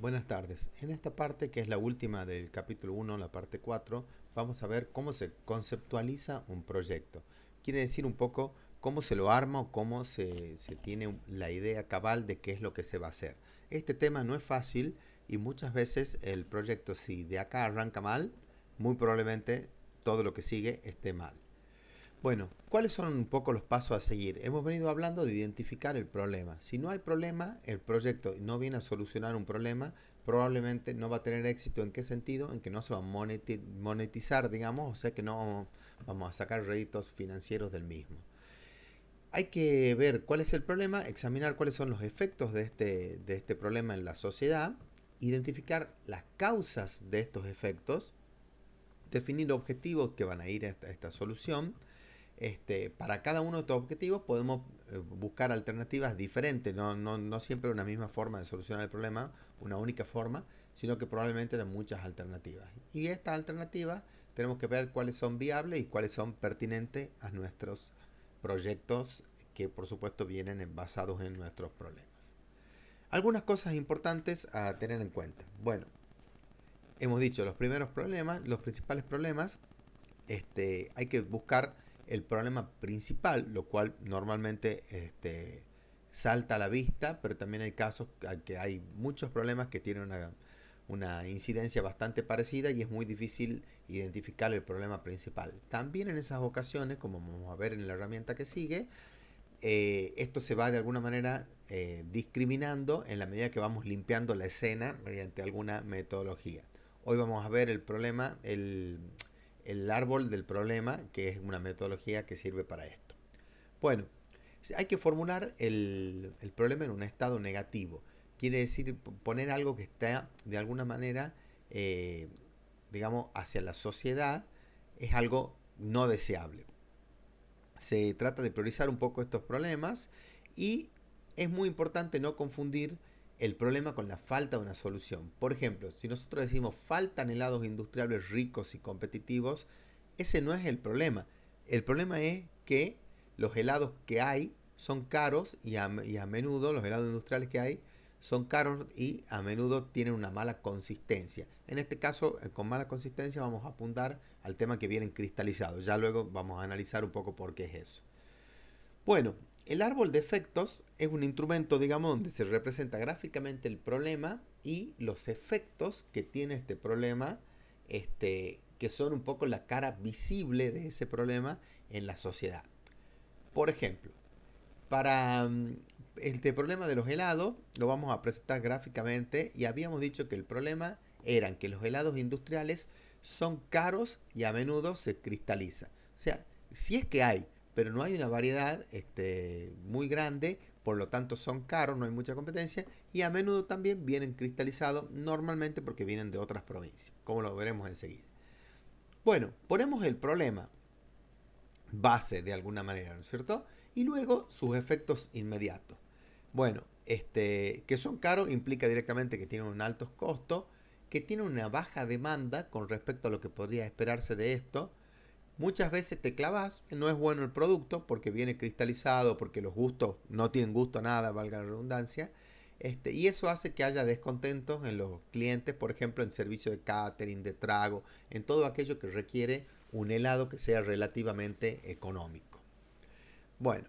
Buenas tardes. En esta parte, que es la última del capítulo uno, la parte 4, vamos a ver cómo se conceptualiza un proyecto. Quiere decir un poco cómo se lo arma o cómo se tiene la idea cabal de qué es lo que se va a hacer. Este tema no es fácil y muchas veces el proyecto, si de acá arranca mal, muy probablemente todo lo que sigue esté mal. Bueno, ¿cuáles son un poco los pasos a seguir? Hemos venido hablando de identificar el problema. Si no hay problema, el proyecto no viene a solucionar un problema, probablemente no va a tener éxito. ¿En qué sentido? En que no se va a monetizar, digamos, o sea que no vamos a sacar réditos financieros del mismo. Hay que ver cuál es el problema, examinar cuáles son los efectos de este problema en la sociedad, identificar las causas de estos efectos, definir objetivos que van a ir a esta solución. Para cada uno de estos objetivos podemos buscar alternativas diferentes, no siempre una misma forma de solucionar el problema, una única forma, sino que probablemente hay muchas alternativas. Y estas alternativas tenemos que ver cuáles son viables y cuáles son pertinentes a nuestros proyectos que por supuesto vienen basados en nuestros problemas. Algunas cosas importantes a tener en cuenta. Bueno, hemos dicho los primeros problemas, los principales problemas. Hay que buscar el problema principal, lo cual normalmente salta a la vista, pero también hay casos que hay muchos problemas que tienen una incidencia bastante parecida y es muy difícil identificar el problema principal. También en esas ocasiones, como vamos a ver en la herramienta que sigue, esto se va de alguna manera discriminando en la medida que vamos limpiando la escena mediante alguna metodología. Hoy vamos a ver el problema, el árbol del problema, que es una metodología que sirve para esto. Bueno, hay que formular el problema en un estado negativo. Quiere decir poner algo que está de alguna manera, eh, digamos, hacia la sociedad, es algo no deseable. Se trata de priorizar un poco estos problemas y es muy importante no confundir el problema con la falta de una solución. Por ejemplo, si nosotros decimos faltan helados industriales ricos y competitivos, ese no es el problema. El problema es que los helados que hay son caros y a menudo los helados industriales que hay son caros y a menudo tienen una mala consistencia. En este caso, con mala consistencia vamos a apuntar al tema que vienen cristalizados. Ya luego vamos a analizar un poco por qué es eso. Bueno, el árbol de efectos es un instrumento, digamos, donde se representa gráficamente el problema y los efectos que tiene este problema, que son un poco la cara visible de ese problema en la sociedad. Por ejemplo, para este problema de los helados lo vamos a presentar gráficamente y habíamos dicho que el problema eran que los helados industriales son caros y a menudo se cristaliza. O sea, si es que hay, pero no hay una variedad muy grande, por lo tanto son caros, no hay mucha competencia y a menudo también vienen cristalizados normalmente porque vienen de otras provincias, como lo veremos enseguida. Bueno, ponemos el problema base de alguna manera, ¿no es cierto? Y luego sus efectos inmediatos. Bueno, que son caros implica directamente que tienen un alto costo, que tienen una baja demanda con respecto a lo que podría esperarse de esto. Muchas veces te clavas, no es bueno el producto porque viene cristalizado, porque los gustos no tienen gusto a nada, valga la redundancia. Y eso hace que haya descontentos en los clientes, por ejemplo, en servicio de catering, de trago, en todo aquello que requiere un helado que sea relativamente económico. Bueno,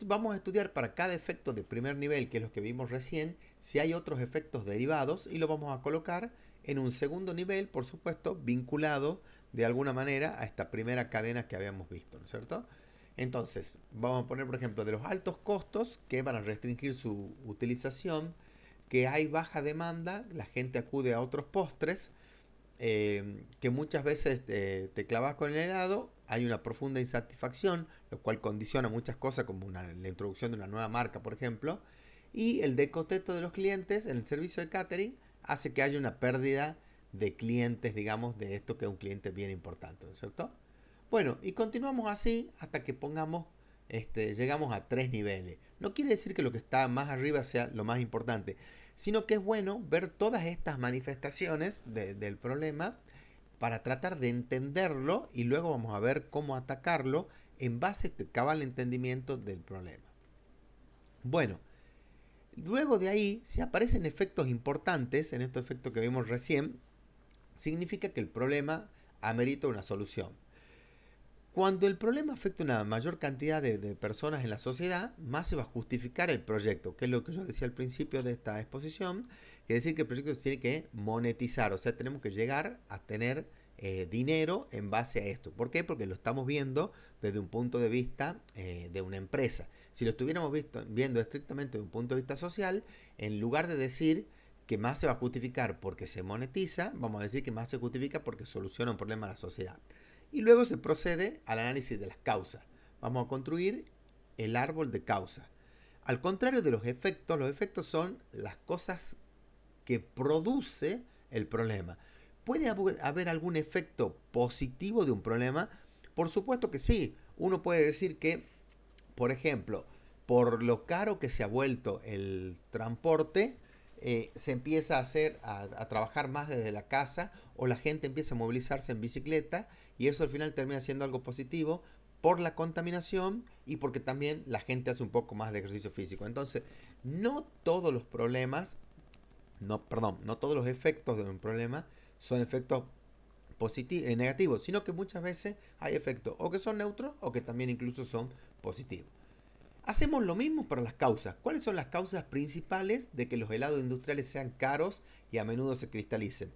vamos a estudiar para cada efecto de primer nivel, que es lo que vimos recién, si hay otros efectos derivados y lo vamos a colocar en un segundo nivel, por supuesto, vinculado de alguna manera a esta primera cadena que habíamos visto, ¿no es cierto? Entonces, vamos a poner, por ejemplo, de los altos costos que van a restringir su utilización, que hay baja demanda, la gente acude a otros postres, que muchas veces te clavas con el helado, hay una profunda insatisfacción, lo cual condiciona muchas cosas como la introducción de una nueva marca, por ejemplo, y el descontento de los clientes en el servicio de catering hace que haya una pérdida de clientes, digamos, de esto que es un cliente bien importante, ¿no es cierto? Bueno, y continuamos así hasta que llegamos a tres niveles. No quiere decir que lo que está más arriba sea lo más importante, sino que es bueno ver todas estas manifestaciones del problema para tratar de entenderlo y luego vamos a ver cómo atacarlo en base a este cabal entendimiento del problema. Bueno, Luego de ahí, si aparecen efectos importantes, en estos efectos que vimos recién, significa que el problema amerita una solución. Cuando el problema afecta a una mayor cantidad de personas en la sociedad, más se va a justificar el proyecto, que es lo que yo decía al principio de esta exposición, que es decir que el proyecto se tiene que monetizar, o sea, tenemos que llegar a tener dinero en base a esto. ¿Por qué? Porque lo estamos viendo desde un punto de vista de una empresa. Si lo estuviéramos viendo estrictamente desde un punto de vista social, en lugar de decir que más se va a justificar porque se monetiza, vamos a decir que más se justifica porque soluciona un problema a la sociedad. Y luego se procede al análisis de las causas. Vamos a construir el árbol de causa. Al contrario de los efectos son las cosas que produce el problema. ¿Puede haber algún efecto positivo de un problema? Por supuesto que sí. Uno puede decir que, por ejemplo, por lo caro que se ha vuelto el transporte, se empieza a trabajar más desde la casa o la gente empieza a movilizarse en bicicleta y eso al final termina siendo algo positivo por la contaminación y porque también la gente hace un poco más de ejercicio físico. Entonces, no todos los problemas, no todos los efectos de un problema son efectos negativos, sino que muchas veces hay efectos o que son neutros o que también incluso son positivos. Hacemos lo mismo para las causas. ¿Cuáles son las causas principales de que los helados industriales sean caros y a menudo se cristalicen?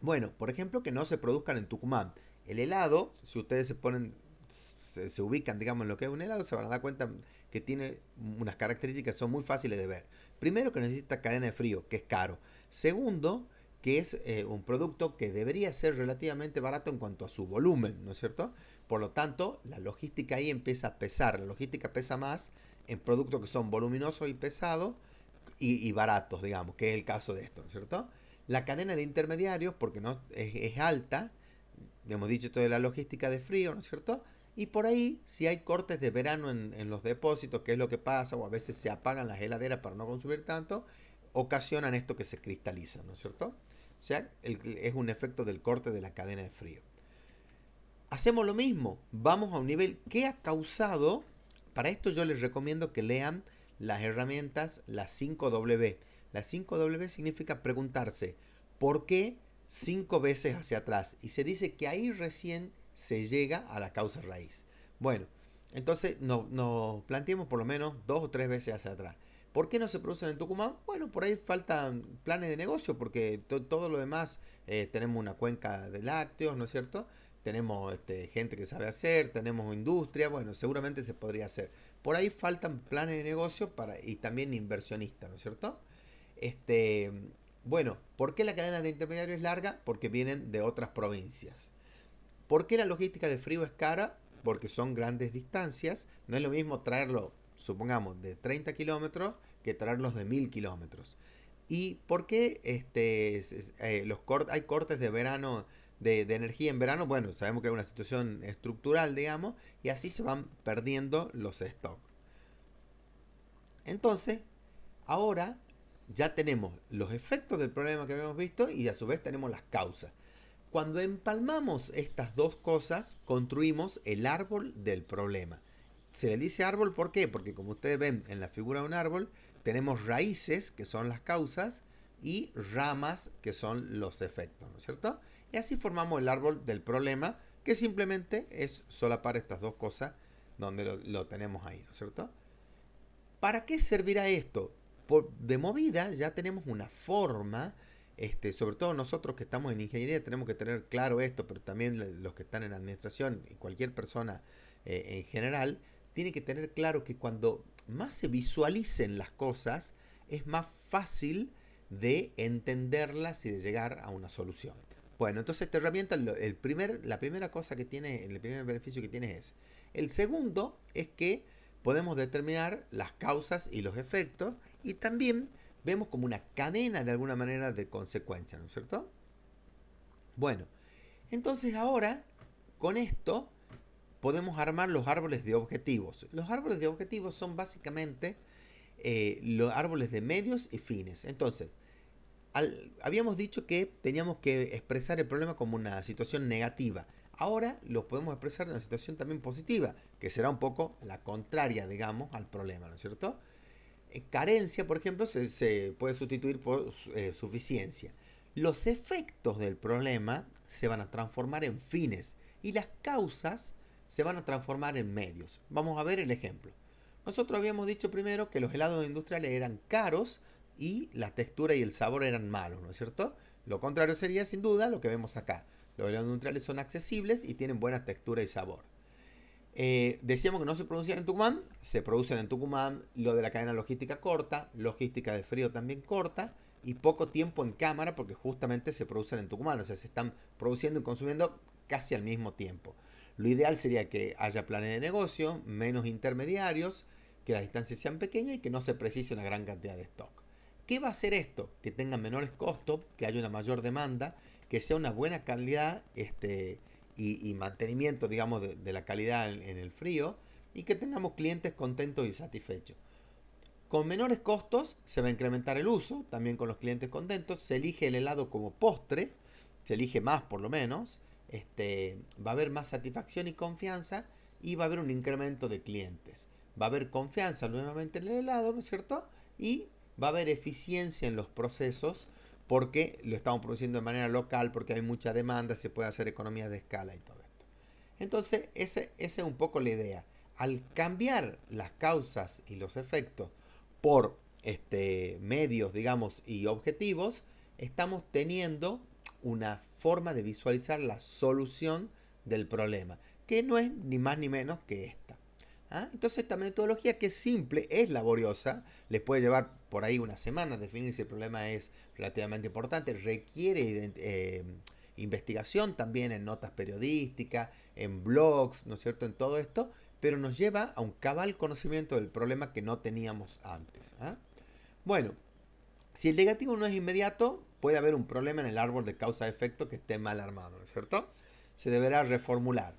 Bueno, por ejemplo, que no se produzcan en Tucumán. El helado, si ustedes se ubican, digamos, en lo que es un helado, se van a dar cuenta que tiene unas características que son muy fáciles de ver. Primero, que necesita cadena de frío, que es caro. Segundo, que es un producto que debería ser relativamente barato en cuanto a su volumen, ¿no es cierto? Por lo tanto, la logística ahí empieza a pesar. La logística pesa más en productos que son voluminosos y pesados y baratos, digamos, que es el caso de esto, ¿no es cierto? La cadena de intermediarios, porque no es alta, hemos dicho esto de la logística de frío, ¿no es cierto? Y por ahí, si hay cortes de verano en los depósitos, que es lo que pasa, o a veces se apagan las heladeras para no consumir tanto, ocasionan esto que se cristaliza, ¿no es cierto? O sea, es un efecto del corte de la cadena de frío. Hacemos lo mismo, vamos a un nivel que ha causado. Para esto yo les recomiendo que lean las herramientas, las 5W. Las 5W significa preguntarse, ¿por qué 5 veces hacia atrás? Y se dice que ahí recién se llega a la causa raíz. Bueno, entonces nos planteemos por lo menos 2 o 3 veces hacia atrás. ¿Por qué no se producen en Tucumán? Bueno, por ahí faltan planes de negocio, porque todo lo demás, tenemos una cuenca de lácteos, ¿no es cierto? Tenemos gente que sabe hacer, tenemos industria, bueno, seguramente se podría hacer. Por ahí faltan planes de negocio y también inversionistas, ¿no es cierto? Este, bueno, ¿por qué la cadena de intermediarios es larga? Porque vienen de otras provincias. ¿Por qué la logística de frío es cara? Porque son grandes distancias. No es lo mismo traerlo, supongamos, de 30 kilómetros que traerlos de 1000 kilómetros. ¿Y por qué hay cortes de verano, de energía en verano? Bueno, sabemos que hay una situación estructural, digamos, y así se van perdiendo los stocks. Entonces, ahora ya tenemos los efectos del problema que habíamos visto y a su vez tenemos las causas. Cuando empalmamos estas dos cosas, construimos el árbol del problema. Se le dice árbol, ¿por qué? Porque como ustedes ven en la figura de un árbol, tenemos raíces, que son las causas, y ramas, que son los efectos, ¿no es cierto? Y así formamos el árbol del problema, que simplemente es solapar estas dos cosas donde lo tenemos ahí, ¿no es cierto? ¿Para qué servirá esto? De movida ya tenemos una forma, sobre todo nosotros que estamos en ingeniería tenemos que tener claro esto, pero también los que están en administración y cualquier persona en general, tiene que tener claro que cuando más se visualicen las cosas, es más fácil de entenderlas y de llegar a una solución. Bueno, entonces esta herramienta, la primera cosa que tiene, el primer beneficio que tiene es ese. El segundo es que podemos determinar las causas y los efectos y también vemos como una cadena de alguna manera de consecuencias, ¿no es cierto? Bueno, entonces ahora con esto podemos armar los árboles de objetivos. Los árboles de objetivos son básicamente los árboles de medios y fines. Entonces, habíamos dicho que teníamos que expresar el problema como una situación negativa. Ahora lo podemos expresar en una situación también positiva, que será un poco la contraria, digamos, al problema, ¿no es cierto? Carencia, por ejemplo, se puede sustituir por suficiencia. Los efectos del problema se van a transformar en fines y las causas se van a transformar en medios. Vamos a ver el ejemplo. Nosotros habíamos dicho primero que los helados industriales eran caros y la textura y el sabor eran malos, ¿no es cierto? Lo contrario sería sin duda lo que vemos acá. Los helados industriales son accesibles y tienen buena textura y sabor. Decíamos que no se producían en Tucumán, se producen en Tucumán. Lo de la cadena logística corta, logística de frío también corta, y poco tiempo en cámara porque justamente se producen en Tucumán, o sea, se están produciendo y consumiendo casi al mismo tiempo. Lo ideal sería que haya planes de negocio, menos intermediarios, que las distancias sean pequeñas y que no se precise una gran cantidad de stock. ¿Qué va a hacer esto? Que tengan menores costos, que haya una mayor demanda, que sea una buena calidad y mantenimiento, digamos, de la calidad en el frío, y que tengamos clientes contentos y satisfechos. Con menores costos se va a incrementar el uso, también con los clientes contentos. Se elige el helado como postre, se elige más por lo menos. Va a haber más satisfacción y confianza y va a haber un incremento de clientes. Va a haber confianza nuevamente en el helado, ¿no es cierto? Y va a haber eficiencia en los procesos porque lo estamos produciendo de manera local, porque hay mucha demanda, se puede hacer economía de escala y todo esto. Entonces, esa es un poco la idea. Al cambiar las causas y los efectos por medios, digamos, y objetivos, estamos teniendo una forma de visualizar la solución del problema, que no es ni más ni menos que esta. ¿Ah? Entonces esta metodología, que es simple, es laboriosa, les puede llevar por ahí una semana definir si el problema es relativamente importante, requiere investigación también en notas periodísticas, en blogs, ¿no es cierto?, en todo esto, pero nos lleva a un cabal conocimiento del problema que no teníamos antes. ¿Ah? Bueno, si el negativo no es inmediato, puede haber un problema en el árbol de causa-efecto que esté mal armado, ¿no es cierto? Se deberá reformular.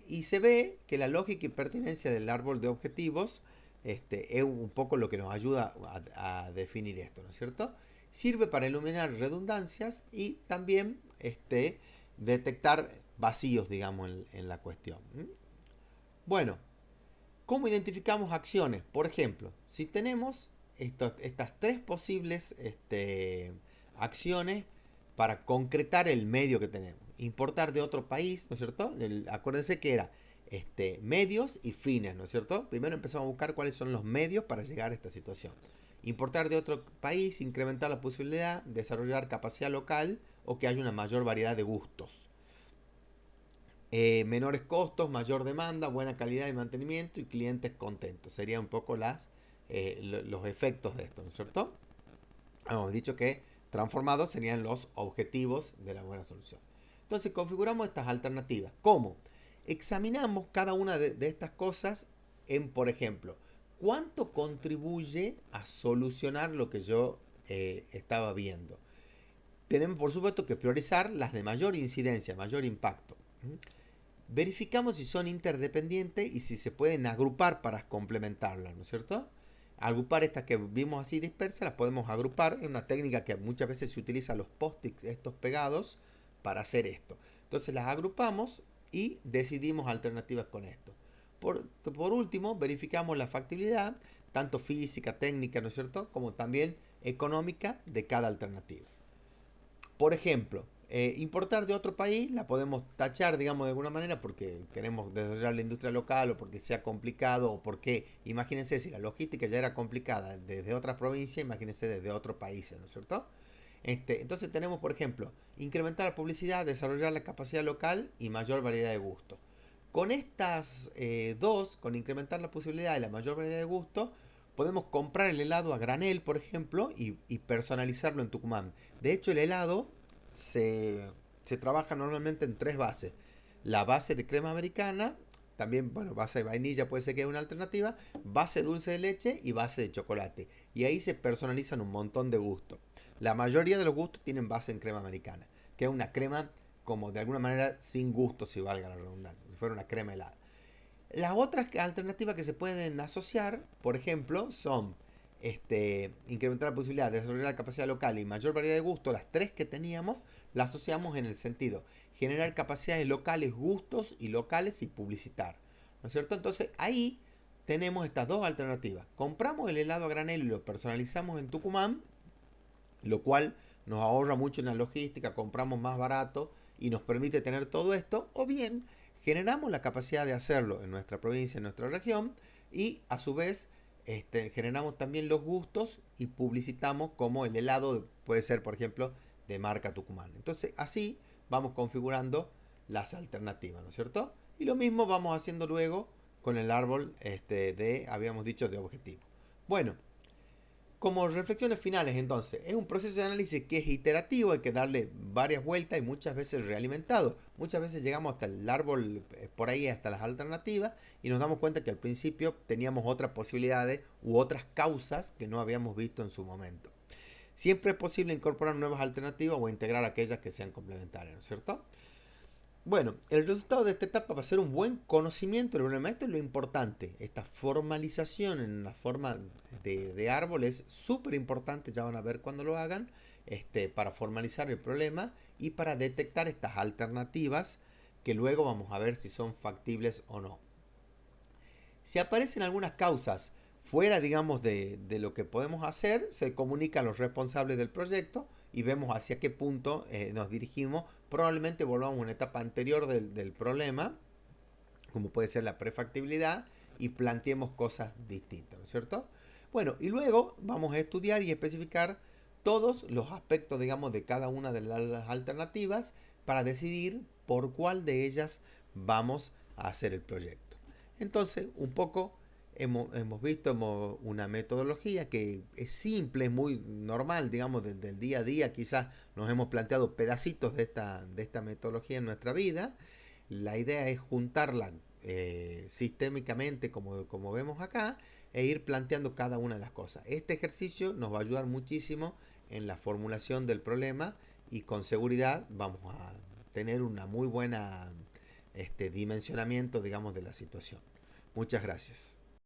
Y se ve que la lógica y pertinencia del árbol de objetivos es un poco lo que nos ayuda a definir esto, ¿no es cierto? Sirve para iluminar redundancias y también detectar vacíos, digamos, en la cuestión. Bueno, ¿cómo identificamos acciones? Por ejemplo, si tenemos estas tres posibles acciones para concretar el medio que tenemos. Importar de otro país, ¿no es cierto? Acuérdense que era medios y fines, ¿no es cierto? Primero empezamos a buscar cuáles son los medios para llegar a esta situación. Importar de otro país, incrementar la posibilidad, desarrollar capacidad local o que haya una mayor variedad de gustos. Menores costos, mayor demanda, buena calidad de mantenimiento y clientes contentos. Serían un poco los efectos de esto, ¿no es cierto? Hemos dicho que transformados serían los objetivos de la buena solución. Entonces configuramos estas alternativas. ¿Cómo? Examinamos cada una de estas cosas en, por ejemplo, cuánto contribuye a solucionar lo que yo estaba viendo. Tenemos, por supuesto, que priorizar las de mayor incidencia, mayor impacto. Verificamos si son interdependientes y si se pueden agrupar para complementarlas, ¿no es cierto? Agrupar estas que vimos así dispersas, las podemos agrupar en una técnica que muchas veces se utiliza los post-its estos pegados para hacer esto. Entonces las agrupamos y decidimos alternativas con esto. Por último, verificamos la factibilidad, tanto física, técnica, ¿no es cierto?, como también económica de cada alternativa. Por ejemplo, importar de otro país la podemos tachar, digamos, de alguna manera porque queremos desarrollar la industria local o porque sea complicado o porque, imagínense, si la logística ya era complicada desde otra provincia, imagínense desde otro país, ¿no es cierto? Entonces tenemos, por ejemplo, incrementar la publicidad, desarrollar la capacidad local y mayor variedad de gusto. Con estas dos, con incrementar la posibilidad y la mayor variedad de gusto, podemos comprar el helado a granel, por ejemplo, y personalizarlo en Tucumán. De hecho, el helado se trabaja normalmente en tres bases. La base de crema americana, también, bueno, base de vainilla puede ser que haya una alternativa, base dulce de leche y base de chocolate. Y ahí se personalizan un montón de gustos. La mayoría de los gustos tienen base en crema americana, que es una crema como de alguna manera sin gusto, si valga la redundancia, si fuera una crema helada. Las otras alternativas que se pueden asociar, por ejemplo, son incrementar la posibilidad de desarrollar la capacidad local y mayor variedad de gusto. Las tres que teníamos las asociamos en el sentido generar capacidades locales, gustos y locales y publicitar, ¿no es cierto? Entonces ahí tenemos estas dos alternativas. Compramos el helado a granel y lo personalizamos en Tucumán, lo cual nos ahorra mucho en la logística, compramos más barato y nos permite tener todo esto, o bien generamos la capacidad de hacerlo en nuestra provincia, en nuestra región, y a su vez generamos también los gustos y publicitamos como el helado puede ser, por ejemplo, de marca Tucumán. Entonces así vamos configurando las alternativas, ¿no es cierto? Y lo mismo vamos haciendo luego con el árbol habíamos dicho, de objetivo. Bueno, como reflexiones finales entonces, es un proceso de análisis que es iterativo, hay que darle varias vueltas y muchas veces realimentado. Muchas veces llegamos hasta el árbol, por ahí hasta las alternativas, y nos damos cuenta que al principio teníamos otras posibilidades u otras causas que no habíamos visto en su momento. Siempre es posible incorporar nuevas alternativas o integrar aquellas que sean complementarias, ¿no es cierto? Bueno, el resultado de esta etapa va a ser un buen conocimiento del problema. Esto es lo importante. Esta formalización en la forma de árbol es súper importante. Ya van a ver cuando lo hagan. Para formalizar el problema y para detectar estas alternativas que luego vamos a ver si son factibles o no. Si aparecen algunas causas fuera, digamos, de lo que podemos hacer, se comunica a los responsables del proyecto y vemos hacia qué punto nos dirigimos. Probablemente volvamos a una etapa anterior del problema, como puede ser la prefactibilidad, y planteemos cosas distintas, ¿no es cierto? Bueno, y luego vamos a estudiar y especificar todos los aspectos, digamos, de cada una de las alternativas para decidir por cuál de ellas vamos a hacer el proyecto. Entonces, un poco hemos visto una metodología que es simple, es muy normal, digamos, del día a día. Quizás nos hemos planteado pedacitos de esta metodología en nuestra vida. La idea es juntarla sistémicamente, como vemos acá, e ir planteando cada una de las cosas. Este ejercicio nos va a ayudar muchísimo en la formulación del problema y con seguridad vamos a tener una muy buena dimensionamiento, digamos, de la situación. Muchas gracias.